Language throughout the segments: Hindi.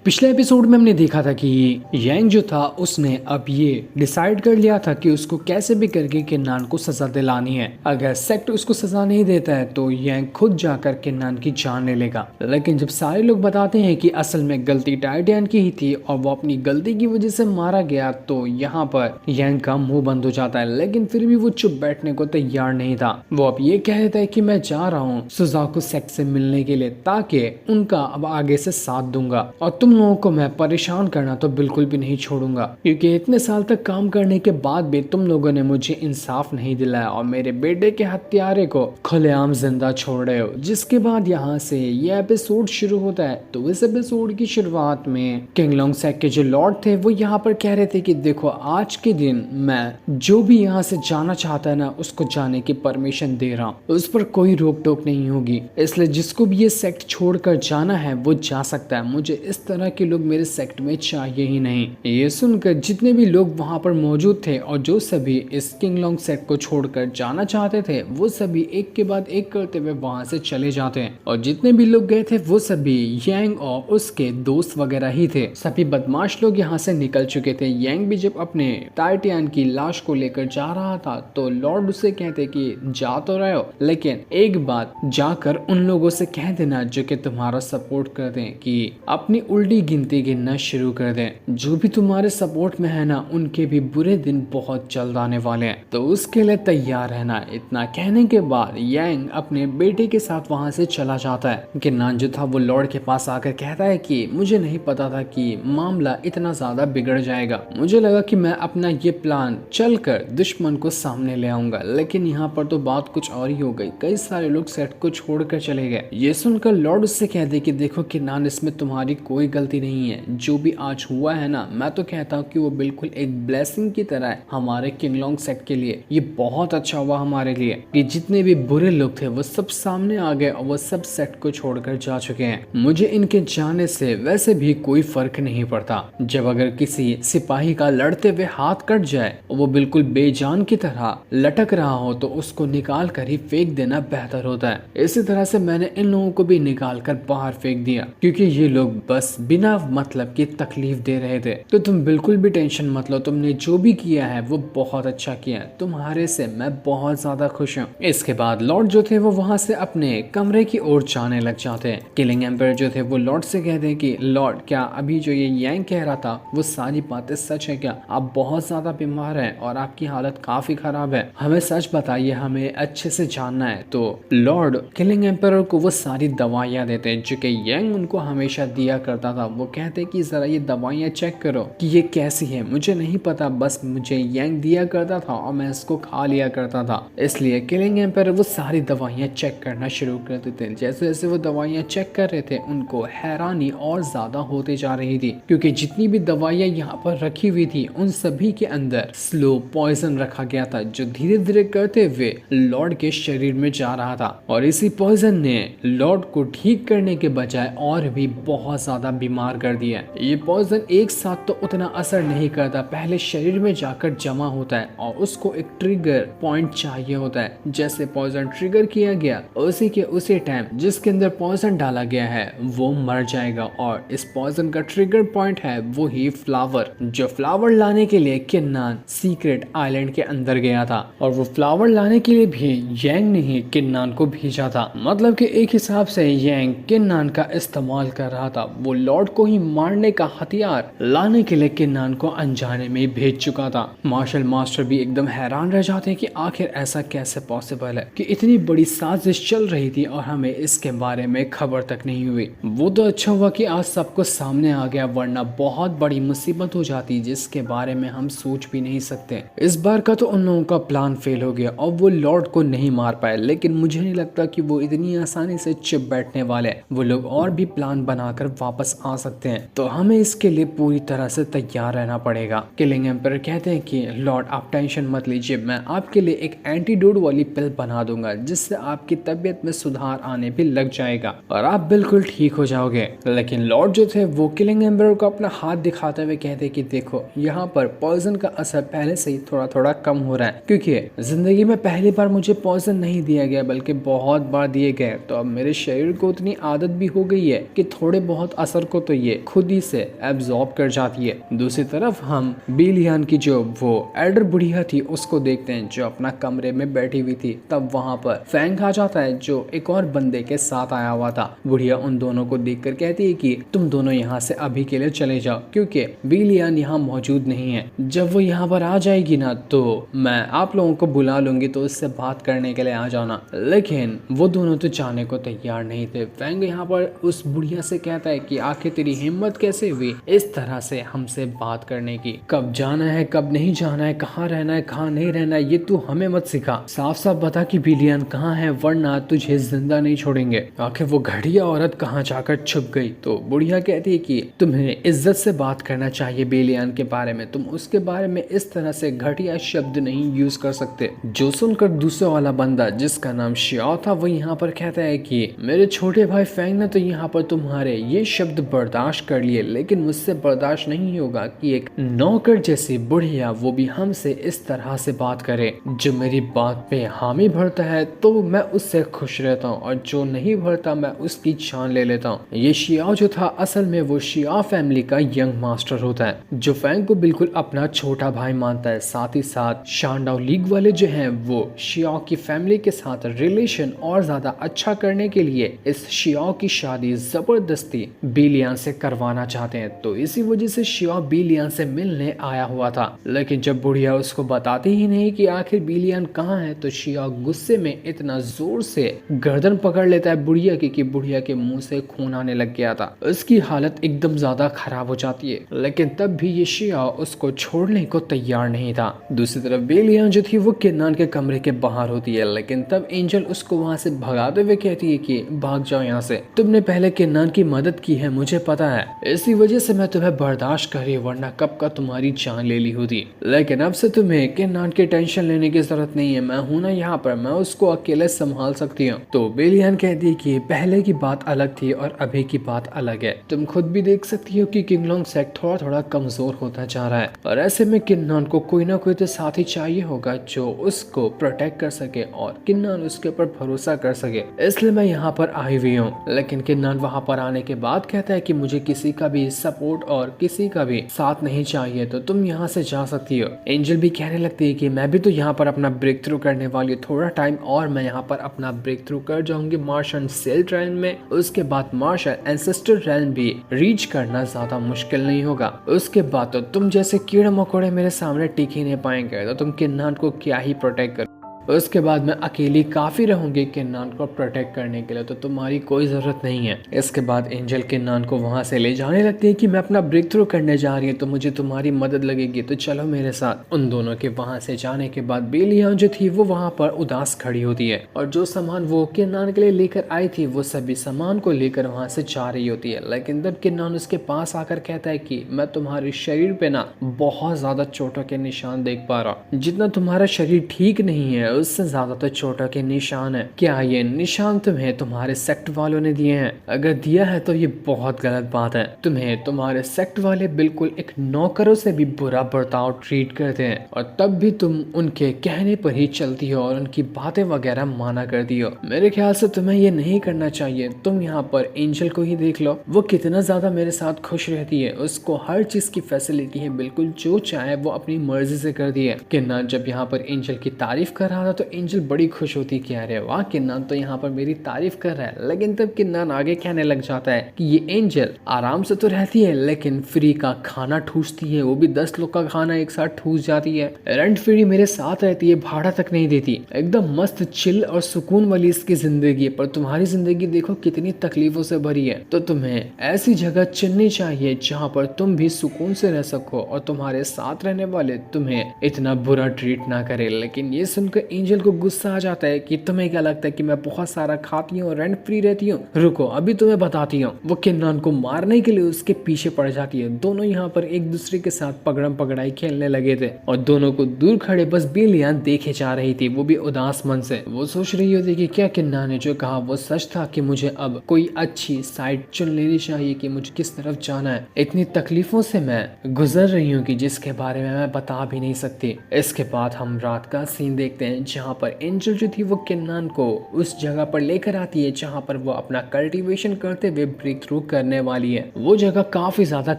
पिछले एपिसोड में हमने देखा था कि यांग जो था उसने अब ये डिसाइड कर लिया था कि उसको कैसे भी करके किन्नान को सजा दिलानी है। अगर सेक्ट उसको सजा नहीं देता है तो यांग खुद जाकर किन्नान की जान ले लेगा। लेकिन जब सारे लोग बताते हैं कि असल में गलती टाइटेन की ही थी और वो अपनी गलती की वजह से मारा गया, तो यहाँ पर यांग का मुंह बंद हो जाता है। लेकिन फिर भी वो चुप बैठने को तैयार नहीं था। वो अब ये कह देता है कि मैं जा रहा हूँ सुजाकू सेक्ट से मिलने के लिए, ताकि उनका अब आगे से साथ दूंगा और तुम लोगों को मैं परेशान करना तो बिल्कुल भी नहीं छोड़ूंगा, क्योंकि इतने साल तक काम करने के बाद भी तुम लोगों ने मुझे इंसाफ नहीं दिलाया और मेरे बेटे के हत्यारे को खुलेआम जिंदा छोड़ रहे हो। जिसके बाद यहाँ से ये एपिसोड शुरू होता है। तो इस एपिसोड की शुरुआत में किंगलोंग सेक के जो लॉर्ड थे वो यहाँ पर कह रहे थे कि देखो, आज के दिन मैं जो भी यहाँ से जाना चाहता है ना, उसको जाने की परमिशन दे रहा हूँ, उस पर कोई रोक टोक नहीं होगी। इसलिए जिसको भी ये सेक्ट छोड़कर जाना है वो जा सकता है। मुझे इस तरह के लोग मेरे सेक्ट में चाहिए ही नहीं। ये सुनकर जितने भी लोग वहां पर मौजूद थे और जो सभी इस किंगलोंग सेक्ट को छोड़कर जाना चाहते थे, वो सभी एक के बाद एक करते हुए वहां से चले जाते हैं। और जितने भी लोग गए थे वो सभी यांग और उसके दोस्त वगैरह ही थे। सभी बदमाश लोग यहाँ से निकल चुके थे। यांग भी जब अपने टाइटियन की लाश को लेकर जा रहा था तो लॉर्ड उसे कहते कि जा तो रहे हो, लेकिन एक बात जाकर उन लोगों से कह देना जो कि तुम्हारा सपोर्ट कर दें कि अपनी उल्टी गिनती गिनना शुरू कर दें। जो भी तुम्हारे सपोर्ट में है ना, उनके भी बुरे दिन बहुत जल्द आने वाले हैं, तो उसके लिए तैयार रहना। इतना कहने के बाद यांग अपने बेटे के साथ वहां से चला जाता है। किन्नान जो था वो लॉर्ड के पास आकर कहता है कि मुझे नहीं पता था कि मामला इतना ज्यादा बिगड़ जाएगा। मुझे लगा कि मैं अपना ये प्लान चलकर दुश्मन को सामने ले आऊंगा, लेकिन यहाँ पर तो बात कुछ और ही हो गई। कई सारे लोग सेट को छोड़कर चले गए। ये सुनकर लॉर्ड उससे कहते कि देखो किन्नान, इसमें तुम्हारी कोई गलती नहीं है। जो भी आज हुआ है ना, मैं तो कहता हूँ कि वो बिल्कुल एक ब्लेसिंग की तरह है हमारे किंगलोंग सेक्ट के लिए। ये बहुत अच्छा हुआ हमारे लिए कि जितने भी बुरे लोग थे वो सब सामने आ गए और वो सब सेक्ट को छोड़कर जा चुके हैं। मुझे इनके जाने से वैसे भी कोई फर्क नहीं पड़ता। जब अगर किसी सिपाही का लड़ते हुए हाथ कट जाए और वो बिल्कुल बेजान की तरह लटक रहा हो तो उसको निकाल कर ही फेंक देना बेहतर होता है। इसी तरह से मैंने इन लोगों को भी निकाल कर बाहर फेंक दिया, क्योंकि ये लोग बस बिना मतलब की तकलीफ दे रहे थे। तो तुम बिल्कुल भी टेंशन मत लो, तुमने जो भी किया है वो बहुत अच्छा किया है। तुम्हारे से मैं बहुत ज्यादा खुश हूँ। इसके बाद लॉर्ड जो थे वो वहां से अपने कमरे की ओर जाने लग जाते हैं। किलिंग एम्पायर जो थे वो लॉर्ड से कहते हैं कि लॉर्ड, क्या अभी जो ये यांग कह रहा था वो सारी बातें सच है क्या? आप बहुत ज्यादा बीमार हैं और आपकी हालत काफी खराब है। हमें सच बताइए, हमें अच्छे से जानना है। तो लॉर्ड किलिंग एम्पायर को वो सारी दवाइयां देते हैं जो कि यांग उनको हमेशा दिया करता था। वो कहते कि जरा ये दवाइयाँ चेक करो कि ये कैसी है। मुझे नहीं पता, बस मुझे यांग दिया करता था और मैं इसको खा लिया करता था। इसलिए किलिंग एम्पायर वो सारी दवाइयाँ चेक करना शुरू कर देते थे। जैसे जैसे वो दवाइयाँ चेक कर रहे थे उनको हैरानी और ज्यादा होते जा रही थी, क्योंकि जितनी भी दवाइयाँ यहाँ पर रखी हुई थी उन सभी के अंदर स्लो पॉइजन रखा गया था, जो धीरे धीरे करते हुए लॉर्ड के शरीर में जा रहा था। और इसी पॉइजन ने लॉर्ड को ठीक करने के बजाय और भी बहुत ज्यादा बीमार कर दिया। ये पॉइजन एक साथ तो उतना असर नहीं करता, पहले शरीर में जाकर जमा होता है और उसको एक ट्रिगर पॉइंट चाहिए होता है। जैसे पॉइजन ट्रिगर किया गया उसी के उसी टाइम जिसके अंदर पॉइजन डाला गया है वो मर जाएगा। और इस पॉइजन का ट्रिगर पॉइंट है वो ही फ्लावर, जो फ्लावर लाने के लिए किन्नान सीक्रेट आइलैंड के अंदर गया था। और वो फ्लावर लाने के लिए भी यांग ने ही किन्नान को भेजा था। मतलब कि एक हिसाब से यांग किन्नान का इस्तेमाल कर रहा था। वो लॉर्ड को ही मारने का हथियार लाने के लिए किन्नान को अनजाने में ही भेज चुका था। मार्शल मास्टर भी एकदम हैरान रह जाते हैं कि आखिर ऐसा कैसे पॉसिबल है कि इतनी बड़ी साजिश चल रही थी और हमें इसके बारे में खबर तक नहीं हुई। वो तो अच्छा हुआ कि आज सबको सामने आ गया, वरना बहुत बड़ी मुसीबत हो जाती जिसके बारे में हम सोच भी नहीं सकते। इस बार का तो उन लोगों का प्लान फेल हो गया और वो लॉर्ड को नहीं मार पाए, लेकिन मुझे नहीं लगता कि वो इतनी आसानी से चुप बैठने वाले। वो लोग और भी प्लान बनाकर वापस आ सकते हैं, तो हमें इसके लिए पूरी तरह से तैयार रहना पड़ेगा। किलिंग एम्पायर कहते हैं कि लॉर्ड आप टेंशन मत लीजिए, मैं आपके लिए एक एंटीडोट वाली पिल बना दूंगा जिससे आपकी तबीयत में सुधार आने भी लग जाएगा और आप बिल्कुल ठीक हो जाओगे। लेकिन लॉर्ड जो थे वो किलिंग एम्पायर को अपना हाथ दिखाते हुए कहते कि देखो, यहाँ पर पॉइजन का असर पहले से ही थोड़ा थोड़ा कम हो रहा है, क्योंकि जिंदगी में पहली बार मुझे पॉइजन नहीं दिया गया बल्कि बहुत बार दिए गए। तो अब मेरे शरीर को उतनी आदत भी हो गई है कि थोड़े बहुत असर को तो ये खुद ही से एब्जॉर्ब कर जाती है। दूसरी तरफ हम बिलियन की जो वो एल्डर बुढ़िया थी उसको देखते हैं जो अपना कमरे में बैठी हुई थी। तब वहाँ पर फैंग आ जाता है जो एक और बंदे के साथ आया हुआ था। बुढ़िया उन दोनों को देखकर कहती है कि तुम दोनों यहाँ से अभी के लिए चले जाओ क्योंकि बिलियन यहाँ मौजूद नहीं है। जब वो यहाँ पर आ जाएगी ना तो मैं आप लोगों को बुला लूंगी तो उससे बात करने के लिए आ जाना। लेकिन वो दोनों तो जाने को तैयार नहीं थे। फैंग यहाँ पर उस बुढ़िया से कहता है कि आखिर तेरी हिम्मत कैसे हुई इस तरह से हमसे बात करने की, कब जाना है कब नहीं जाना है, कहाँ रहना है कहाँ नहीं रहना है, ये तू हमें मत सिखा, साफ साफ बता कि बिलियन कहाँ है वरना तुझे जिंदा नहीं छोड़ेंगे। आखिर वो घटिया औरत कहाँ जाकर छुप गई। तो बुढ़िया कहती है कि तुम्हें इज्जत से बात करना चाहिए बिलियन के बारे में, तुम उसके बारे में इस तरह से घटिया शब्द नहीं यूज कर सकते। जो सुनकर दूसरा वाला बंदा जिसका नाम शियाओ था वो यहाँ पर कहता है कि मेरे छोटे भाई फैंग ने तो यहाँ पर तुम्हारे ये शब्द बर्दाश्त कर लिए लेकिन मुझसे बर्दाश्त नहीं होगा कि एक नौकर जैसी बुढ़िया वो भी हमसे इस तरह से बात करे। जो मेरी बात पे हामी भरता है तो मैं उससे खुश रहता हूँ और जो नहीं भरता मैं उसकी जान ले लेता हूँ। ये शियाओ जो था असल में वो शियाओ फैमिली का यंग मास्टर होता है जो फैंग को बिल्कुल अपना छोटा भाई मानता है। साथ ही साथ शानडाओ लीग वाले जो हैं वो शियाओ की फैमिली के साथ रिलेशन और ज्यादा अच्छा करने के लिए इस शियाओ की शादी जबरदस्ती बिलियन से करवाना चाहते हैं। तो इसी वजह से शियाओ बिलियन से मिलने आया हुआ था। लेकिन जब बुढ़िया उसको बताती ही नहीं कि आखिर बिलियन कहाँ है तो शियाओ गुस्से में इतना जोर से गर्दन पकड़ लेता है बुढ़िया की कि बुढ़िया के मुंह से खून आने लग गया था। उसकी हालत एकदम ज्यादा खराब हो जाती है लेकिन तब भी ये शियाओ उसको छोड़ने को तैयार नहीं था। दूसरी तरफ बिलियन जो थी वो किन्नान के कमरे के बाहर होती है लेकिन तब एंजल उसको वहां से भगाते हुए कहती है कि भाग जाओ यहाँ से, तुमने पहले किन्नान की मदद की है मुझे पता है, इसी वजह से मैं तुम्हें बर्दाश्त कर रही हूँ वरना कब का तुम्हारी जान ले ली होती। लेकिन अब से तुम्हें किन्नान की टेंशन लेने की जरूरत नहीं है, मैं हूं ना यहाँ पर, मैं उसको अकेले संभाल सकती हूँ। तो बिलियन कहती है कि पहले की बात अलग थी और अभी की बात अलग है। तुम खुद भी देख सकती हो कि किंगलोंग सेक्ट थोड़ा थोड़ा कमजोर होता जा रहा है और ऐसे में किन्नान को कोई ना कोई तो साथी चाहिए होगा जो उसको प्रोटेक्ट कर सके और किन्नान उसके ऊपर भरोसा कर सके, इसलिए मैं यहाँ पर आई हुई हूँ। लेकिन किन्नान वहाँ पर आने के बाद कहता है कि मुझे किसी का भी सपोर्ट और किसी का भी साथ नहीं चाहिए तो तुम यहाँ से जा सकती हो। एंजल भी कहने लगती है कि मैं भी तो यहाँ पर अपना ब्रेक थ्रू करने वाली हूँ, थोड़ा टाइम और मैं यहाँ पर अपना ब्रेक थ्रू कर जाऊंगी मार्शन सेल रेल्म में, उसके बाद मार्शल एंसेस्टर रेल्म भी रीच करना ज्यादा मुश्किल नहीं होगा। उसके बाद तो तुम जैसे कीड़े मकोड़े मेरे सामने टिक ही नहीं पाएंगे तो तुम किन्नान को क्या ही प्रोटेक्ट कर, उसके बाद मैं अकेली काफी रहूंगी किन्नान को प्रोटेक्ट करने के लिए, तो तुम्हारी कोई जरूरत नहीं है। इसके बाद एंजल किन्नान को वहां से ले जाने लगती है कि मैं अपना ब्रेक थ्रू करने जा रही हूँ तो मुझे तुम्हारी मदद लगेगी तो चलो मेरे साथ। उन दोनों के वहां से जाने के बाद बिलियन जो थी वो वहां पर उदास खड़ी होती है और जो सामान वो किन्नान के लिए लेकर आई थी वो सभी सामान को लेकर वहां से जा रही होती है। लेकिन तब किन्नान उसके पास आकर कहता है कि मैं तुम्हारे शरीर पे ना बहुत ज्यादा चोटों के निशान देख पा रहा हूँ, जितना तुम्हारा शरीर ठीक नहीं है उससे ज्यादा तो चोटों के निशान है। क्या ये निशान तुम्हें तुम्हारे सेक्ट वालों ने दिए हैं? अगर दिया है तो ये बहुत गलत बात है। तुम्हें तुम्हारे सेक्ट वाले बिल्कुल एक नौकरों से भी बुरा बर्ताव ट्रीट करते हैं और तब भी तुम उनके कहने पर ही चलती हो और उनकी बातें वगैरह माना करती हो। मेरे ख्याल से तुम्हें ये नहीं करना चाहिए। तुम यहाँ पर एंजल को ही देख लो, वो कितना ज्यादा मेरे साथ खुश रहती है, उसको हर चीज की फैसिलिटी है, बिल्कुल जो चाहे वो अपनी मर्जी से कर दी है। किन्नान जब यहाँ पर एंजल की तारीफ कर रहा था तो एंजल बड़ी खुश होती कि अरे वाह किन्नान तो यहाँ पर मेरी तारीफ कर रहा है। लेकिन तब किन्नान आगे कहने लग जाता है कि ये एंजल आराम से तो रहती है लेकिन फ्री का खाना ठूसती है, वो भी 10 लोग का खाना एक साथ ठूस जाती है। रेंट फ्री मेरे साथ रहती है, भाड़ा तक नहीं देती, एकदम मस्त चिल और सुकून वाली इसकी जिंदगी है। पर तुम्हारी जिंदगी देखो कितनी तकलीफों से भरी है। तो तुम्हें ऐसी जगह चुननी चाहिए जहाँ पर तुम भी सुकून से रह सको और तुम्हारे साथ रहने वाले तुम्हें इतना बुरा ट्रीट ना करे। लेकिन ये सुनकर एंजल को गुस्सा आ जाता है कि तुम्हें क्या लगता है कि मैं बहुत सारा खाती हूँ, रेंट फ्री रहती हूँ? रुको अभी तुम्हें बताती हूँ। वो किन्नान को मारने के लिए उसके पीछे पड़ जाती है। दोनों यहाँ पर एक दूसरे के साथ पकड़म पकड़ाई खेलने लगे थे और दोनों को दूर खड़े बस बिलियन देखे जा रही थी, वो भी उदास मन से। वो सोच रही होती कि क्या किन्नान ने जो कहा वो सच था कि मुझे अब कोई अच्छी साइड चुन लेनी चाहिए कि मुझे किस तरफ जाना है। इतनी तकलीफों से मैं गुजर रही हूँ कि जिसके बारे में मैं बता भी नहीं सकती। इसके बाद हम रात का सीन देखते हैं हैं जहाँ पर एंजल जो थी वो किन्नान को उस जगह पर लेकर आती है जहाँ पर वो अपना कल्टीवेशन करते हुए ब्रेक थ्रू करने वाली है। वो जगह काफी ज्यादा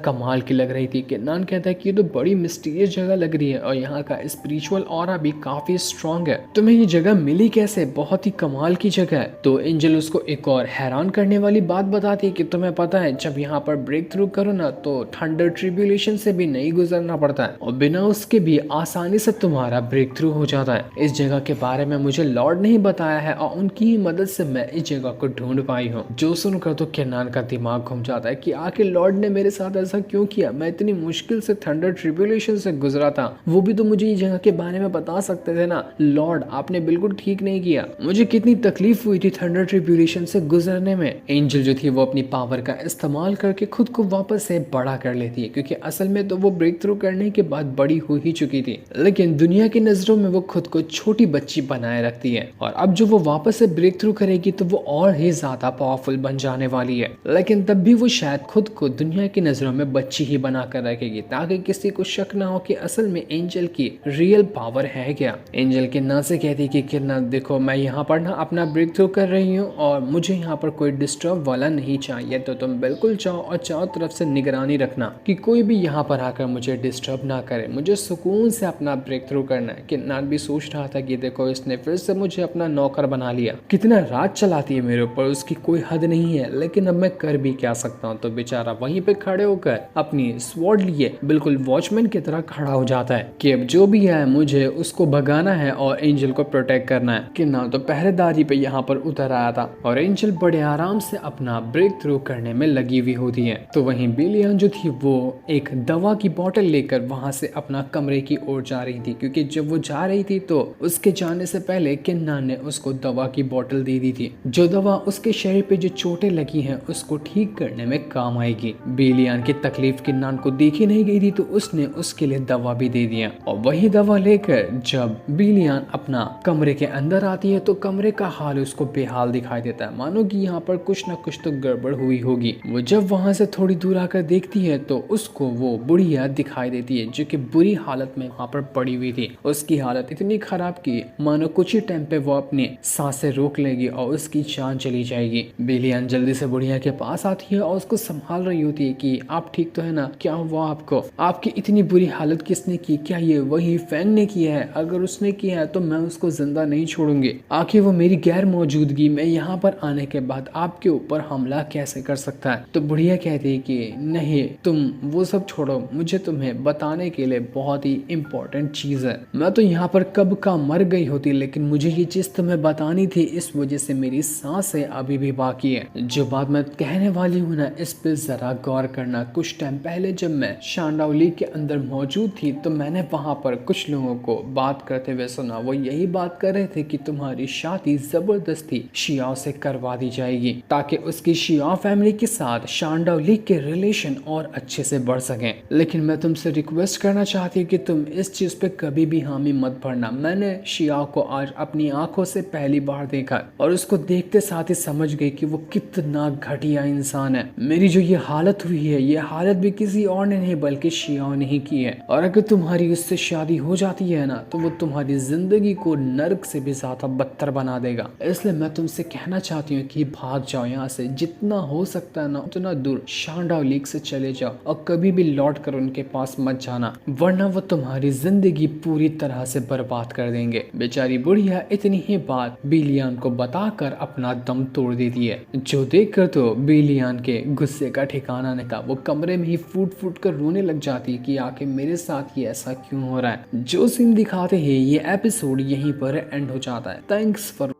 कमाल की लग रही थी। किन्नान कहता है कि ये तो बड़ी मिस्टीरियस जगह लग रही है और यहाँ का स्पिरिचुअल ऑरा भी काफी स्ट्रॉन्ग है, तुम्हें ये जगह मिली कैसे, बहुत ही कमाल की जगह है। तो एंजल उसको एक और हैरान करने वाली बात बताती है कि तुम्हें पता है जब यहाँ पर ब्रेक थ्रू करो ना तो थंडर ट्रिब्यूलेशन से भी नहीं गुजरना पड़ता है और बिना उसके भी आसानी से तुम्हारा ब्रेक थ्रू हो जाता है। इस जगह के बारे में मुझे लॉर्ड ने ही बताया है और उनकी ही मदद से मैं इस जगह को ढूंढ पाई हूँ। जो सुनकर तो किन्नान का दिमाग घूम जाता है कि आखिर लॉर्ड ने मेरे साथ ऐसा क्यों किया, मैं इतनी मुश्किल से थंडर ट्रिब्यूलेशन से गुजरा था, वो भी तो मुझे इस जगह के बारे में बता सकते थे ना। लॉर्ड आपने बिल्कुल ठीक नहीं किया, मुझे कितनी तकलीफ हुई थी थंडर ट्रिब्यूलेशन से गुजरने में। एंजल जो थी वो अपनी पावर का इस्तेमाल करके खुद को वापस से बड़ा कर लेती है क्योंकि असल में तो वो ब्रेक थ्रू करने के बाद बड़ी हो ही चुकी थी, लेकिन दुनिया की नजरों में वो खुद को छोटी बच्ची बनाए रखती है। और अब जो वो वापस से ब्रेक थ्रू करेगी तो वो और ही ज्यादा पावरफुल बन जाने वाली है, लेकिन तब भी वो शायद खुद को दुनिया की नजरों में बच्ची ही बना कर रखेगी ताकि किसी को शक ना हो कि असल में एंजल की रियल पावर है क्या। एंजल किन्ना से कहती कि किन्ना देखो, मैं यहाँ पर ना अपना ब्रेक थ्रू कर रही हूँ और मुझे यहाँ पर कोई डिस्टर्ब वाला नहीं चाहिए, तो तुम बिल्कुल जाओ और चारों तरफ से निगरानी रखना कि कोई भी यहाँ पर आकर मुझे डिस्टर्ब ना करे, मुझे सुकून से अपना ब्रेक थ्रू करना है। किन्नान भी सोच रहा था कि देखो इसने फिर से मुझे अपना नौकर बना लिया, कितना राज चलाती है मेरे ऊपर, उसकी कोई हद नहीं है, लेकिन अब मैं कर भी क्या सकता हूँ। तो बेचारा वहीं पे खड़े होकर अपनी स्वॉर्ड लिए बिल्कुल वॉचमैन की तरह खड़ा हो जाता है कि अब जो भी है मुझे उसको भगाना है और एंजल को प्रोटेक्ट करना है। किन्नान तो पहरेदारी पे यहाँ पर उतर आया था और एंजल बड़े आराम से अपना ब्रेक थ्रू करने में लगी हुई होती है। तो वहीं बिलियन जो थी वो एक दवा की बोतल लेकर वहां से अपना कमरे की ओर जा रही थी क्योंकि जब वो जा रही थी तो उसके जाने से पहले किन्नान ने उसको दवा की बोतल दे दी थी, जो दवा उसके शरीर पे जो चोटें लगी हैं उसको ठीक करने में काम आएगी। बिलियन की तकलीफ किन्नान को देखी नहीं गई थी तो उसने उसके लिए दवा भी दे दिया और वही दवा लेकर जब बिलियन अपना कमरे के अंदर आती है तो कमरे का हाल उसको बेहाल दिखाई देता है, मानो कि यहाँ पर कुछ न कुछ तो गड़बड़ हुई होगी। वो जब वहां से थोड़ी दूर आकर देखती है तो उसको वो बुढ़िया दिखाई देती है जो कि बुरी हालत में वहां पर पड़ी हुई थी। उसकी हालत इतनी खराब की मानो कुछ ही टाइम पे वो अपनी सांसें रोक लेगी और उसकी जान चली जाएगी। बिलियन जल्दी से बुढ़िया के पास आती है और उसको संभाल रही होती है कि आप ठीक तो है ना, क्या हुआ आपको, आपकी इतनी बुरी हालत किसने की, क्या ये वही फैंग ने किया है, अगर उसने किया है तो मैं उसको जिंदा नहीं छोड़ूंगी, आखिर वो मेरी गैर मौजूदगी में यहाँ पर आने के बाद आपके ऊपर हमला कैसे कर सकता है। तो बुढ़िया कहती है कि नहीं तुम वो सब छोड़ो, मुझे तुम्हें बताने के लिए बहुत ही इम्पोर्टेंट चीज है, मैं तो यहाँ पर कब का मर गई होती लेकिन मुझे ये चीज तुम्हें बतानी थी, इस वजह से मेरी सांसें अभी भी बाकी है। जो बात मैं कहने वाली हूँ ना इस पे जरा गौर करना। कुछ टाइम पहले जब मैं शांडाउ लीग के अंदर मौजूद थी तो मैंने वहां पर कुछ लोगों को बात करते हुए सुना, वो यही बात कर रहे थे कि तुम्हारी शादी जबरदस्ती शियाओ से करवा दी जाएगी ताकि उसकी शियाओ फैमिली के साथ शांडाउ लीग के रिलेशन और अच्छे से बढ़ सकें। लेकिन मैं तुमसे रिक्वेस्ट करना चाहती हूँ कि तुम इस चीज पे कभी भी हामी मत भरना। मैंने शियाओ को आज अपनी आंखों से पहली बार देखा और उसको देखते साथ ही समझ गई कि वो कितना घटिया इंसान है। मेरी जो ये हालत हुई है ये हालत भी किसी और ने नहीं बल्कि शियाओ ने ही की है, और अगर तुम्हारी उससे शादी हो जाती है ना तो वो तुम्हारी जिंदगी को नर्क से भी ज्यादा बदतर बना देगा। इसलिए मैं तुमसे कहना चाहती हूँ कि भाग जाओ यहाँ से, जितना हो सकता है ना उतना दूर शांडाउ लीग से चले जाओ और कभी भी लौट कर उनके पास मत जाना, वरना वो तुम्हारी जिंदगी पूरी तरह से बर्बाद कर देंगे। बेचारी बुढ़िया इतनी ही बात बिलियन को बताकर अपना दम तोड़ देती है, जो देखकर तो बिलियन के गुस्से का ठिकाना नहीं था। वो कमरे में ही फूट फूट कर रोने लग जाती कि आखिर मेरे साथ ये ऐसा क्यों हो रहा है। जो सीन दिखाते हैं ये एपिसोड यहीं पर एंड हो जाता है। Thanks for